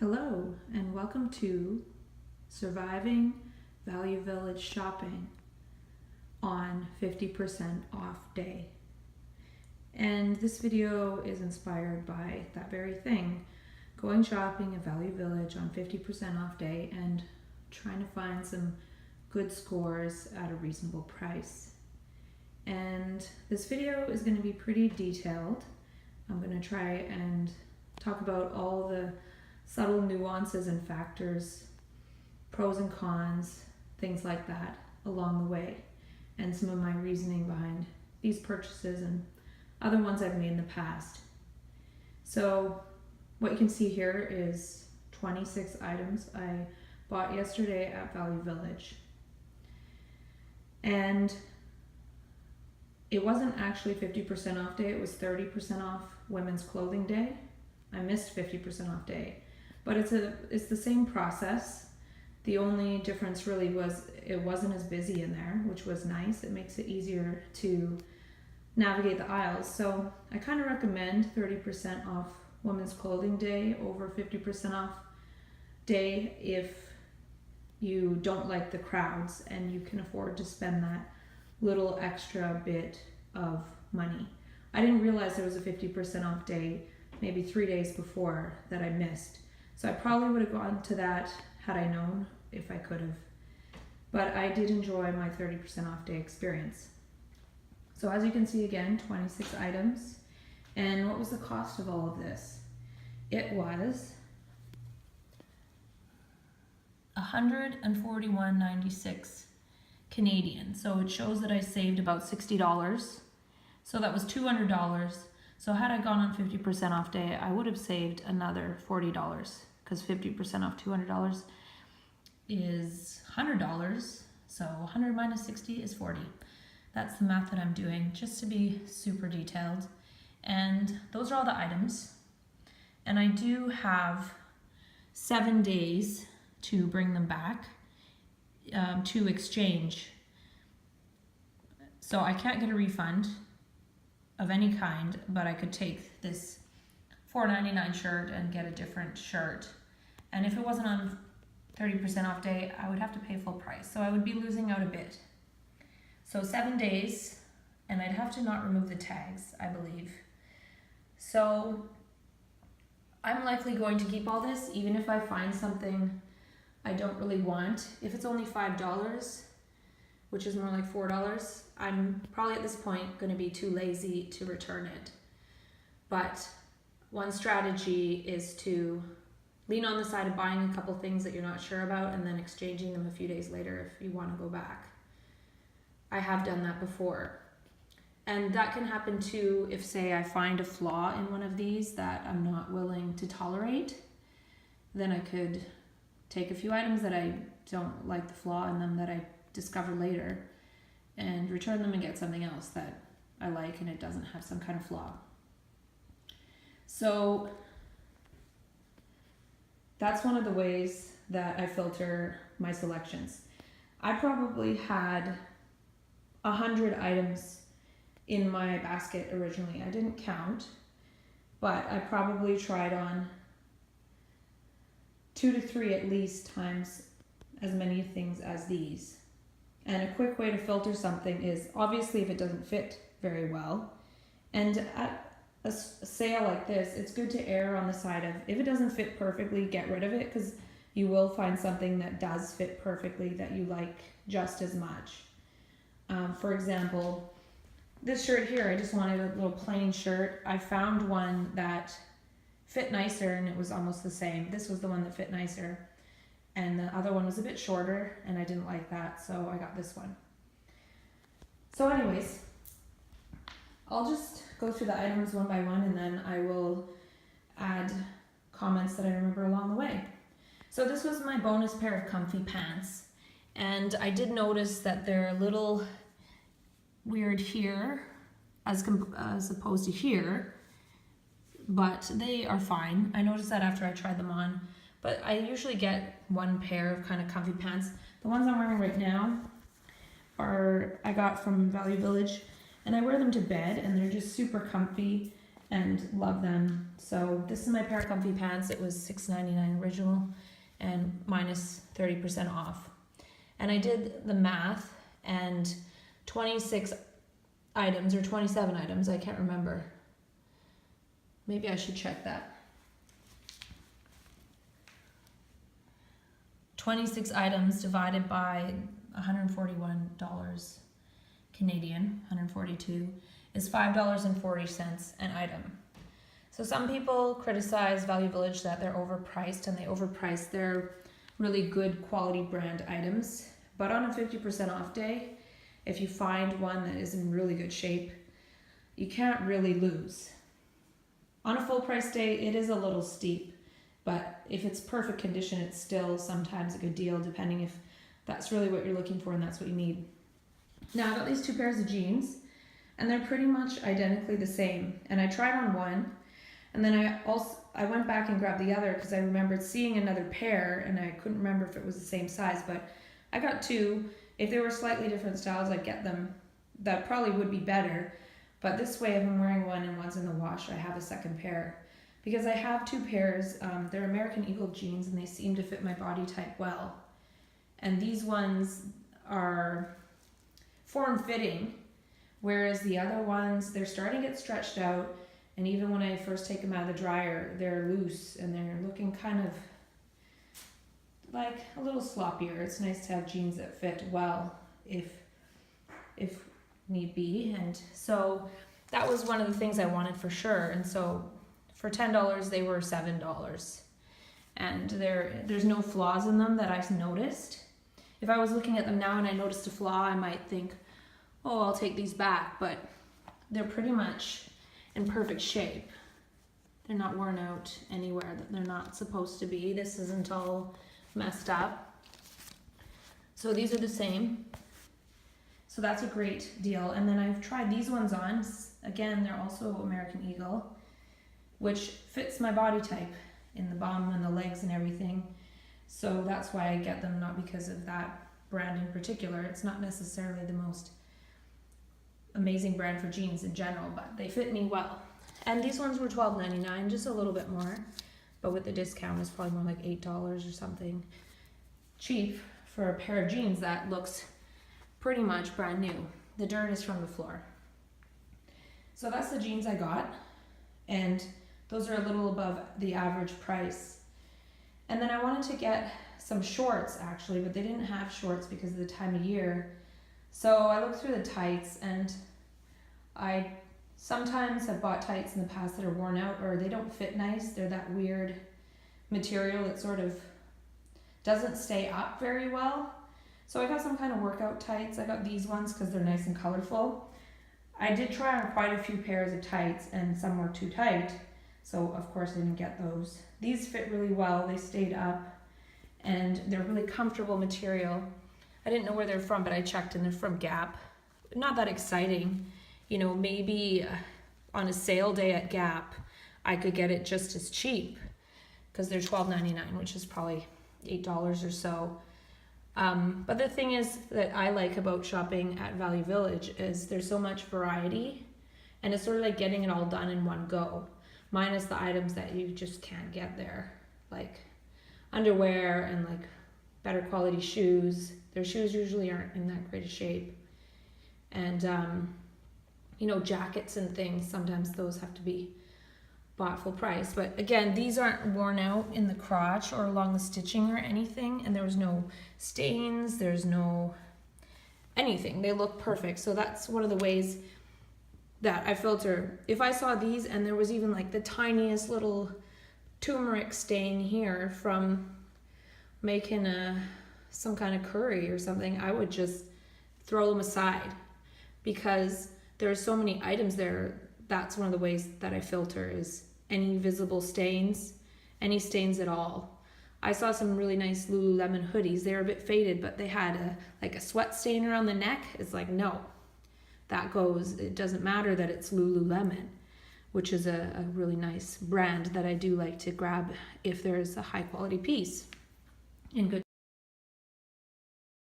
Hello, and welcome to Surviving Value Village Shopping on 50% Off Day. And this video is inspired by that very thing, going shopping at Value Village on 50% off day and trying to find some good scores at a reasonable price. And this video is going to be pretty detailed. I'm going to try and talk about all the subtle nuances and factors, pros and cons, things like that along the way, and some of my reasoning behind these purchases and other ones I've made in the past. So what you can see here is 26 items I bought yesterday at Value Village. And it wasn't actually 50% off day, it was 30% off women's clothing day. I missed 50% off day. But it's the same process. The only difference really was it wasn't as busy in there, which was nice. It makes it easier to navigate the aisles. So I kind of recommend 30% off women's clothing day over 50% off day if you don't like the crowds and you can afford to spend that little extra bit of money. I didn't realize there was a 50% off day maybe 3 days before that I missed. So I probably would have gone to that had I known, if I could have. But I did enjoy my 30% off day experience. So as you can see again, 26 items. And what was the cost of all of this? It was $141.96 Canadian. So it shows that I saved about $60. So that was $200. So had I gone on 50% off day, I would have saved another $40 because 50% off $200 is $100. So 100 minus 60 is 40. That's the math that I'm doing just to be super detailed. And those are all the items. And I do have 7 days to bring them back to exchange. So I can't get a refund of any kind, but I could take this $4.99 shirt and get a different shirt. And if it wasn't on 30% off day, I would have to pay full price. So I would be losing out a bit. So 7 days, and I'd have to not remove the tags, I believe. So I'm likely going to keep all this, even if I find something I don't really want. If it's only $5, which is more like $4, I'm probably at this point going to be too lazy to return it. But one strategy is to lean on the side of buying a couple things that you're not sure about and then exchanging them a few days later if you want to go back. I have done that before. And that can happen too if, say, I find a flaw in one of these that I'm not willing to tolerate. Then I could take a few items that I don't like the flaw in them that I discover later and return them and get something else that I like and it doesn't have some kind of flaw. So that's one of the ways that I filter my selections. I probably had 100 items in my basket originally. I didn't count, but I probably tried on 2 to 3 at least times as many things as these. And a quick way to filter something is obviously if it doesn't fit very well. And at a sale like this, it's good to err on the side of if it doesn't fit perfectly, get rid of it, because you will find something that does fit perfectly that you like just as much. For example, this shirt here, I just wanted a little plain shirt. I found one that fit nicer and it was almost the same. This was the one that fit nicer. And the other one was a bit shorter and I didn't like that, so I got this one. So anyways, I'll just go through the items one by one and then I will add comments that I remember along the way. So this was my bonus pair of comfy pants. And I did notice that they're a little weird here as opposed to here, but they are fine. I noticed that after I tried them on. But I usually get one pair of kind of comfy pants. The ones I'm wearing right now I got from Value Village, and I wear them to bed and they're just super comfy and love them. So this is my pair of comfy pants. It was $6.99 original and minus 30% off. And I did the math, and 26 items or 27 items, I can't remember. Maybe I should check that. 26 items divided by $141 Canadian, 142, is $5.40 an item. So some people criticize Value Village that they're overpriced, and they overprice their really good quality brand items. But on a 50% off day, if you find one that is in really good shape, you can't really lose. On a full price day, it is a little steep, but if it's perfect condition, it's still sometimes a good deal, depending if that's really what you're looking for and that's what you need. Now, I got these 2 pairs of jeans, and they're pretty much identically the same. And I tried on one, and then I went back and grabbed the other because I remembered seeing another pair, and I couldn't remember if it was the same size, but I got 2. If they were slightly different styles, I'd get them. That probably would be better. But this way, if I'm wearing one and one's in the wash, I have a second pair. Because I have 2 pairs, they're American Eagle jeans, and they seem to fit my body type well. And these ones are form-fitting, whereas the other ones, they're starting to get stretched out, and even when I first take them out of the dryer, they're loose, and they're looking kind of like a little sloppier. It's nice to have jeans that fit well, if need be. And so that was one of the things I wanted for sure. And so for $10, they were $7. And there's no flaws in them that I noticed. If I was looking at them now and I noticed a flaw, I might think, oh, I'll take these back. But they're pretty much in perfect shape. They're not worn out anywhere that they're not supposed to be. This isn't all messed up. So these are the same. So that's a great deal. And then I've tried these ones on. Again, they're also American Eagle, which fits my body type in the bum and the legs and everything. So that's why I get them, not because of that brand in particular. It's not necessarily the most amazing brand for jeans in general, but they fit me well. And these ones were $12.99, just a little bit more, but with the discount it's probably more like $8 or something. Cheap for a pair of jeans that looks pretty much brand new. The dirt is from the floor. So that's the jeans I got, and those are a little above the average price. And then I wanted to get some shorts actually, but they didn't have shorts because of the time of year. So I looked through the tights, and I sometimes have bought tights in the past that are worn out, or they don't fit nice. They're that weird material that sort of doesn't stay up very well. So I got some kind of workout tights. I got these ones because they're nice and colorful. I did try on quite a few pairs of tights, and some were too tight, so of course I didn't get those. These fit really well. They stayed up, and they're really comfortable material. I didn't know where they're from, but I checked, and they're from Gap. Not that exciting. You know, maybe on a sale day at Gap, I could get it just as cheap because they're $12.99, which is probably $8 or so. But the thing is that I like about shopping at Value Village is there's so much variety, and it's sort of like getting it all done in one go, minus the items that you just can't get there, like underwear and like better quality shoes. Their shoes usually aren't in that great a shape. And, you know, jackets and things, sometimes those have to be bought full price. But again, these aren't worn out in the crotch or along the stitching or anything, and there was no stains, there's no anything. They look perfect. So that's one of the ways that I filter. If I saw these and there was even like the tiniest little turmeric stain here from making some kind of curry or something, I would just throw them aside, because there's so many items there. That's one of the ways that I filter, is any visible stains, any stains at all. I saw some really nice Lululemon hoodies. They were a bit faded, but they had like a sweat stain around the neck. It's like, no, that goes. It doesn't matter that it's Lululemon, which is a really nice brand that I do like to grab if there's a high quality piece in good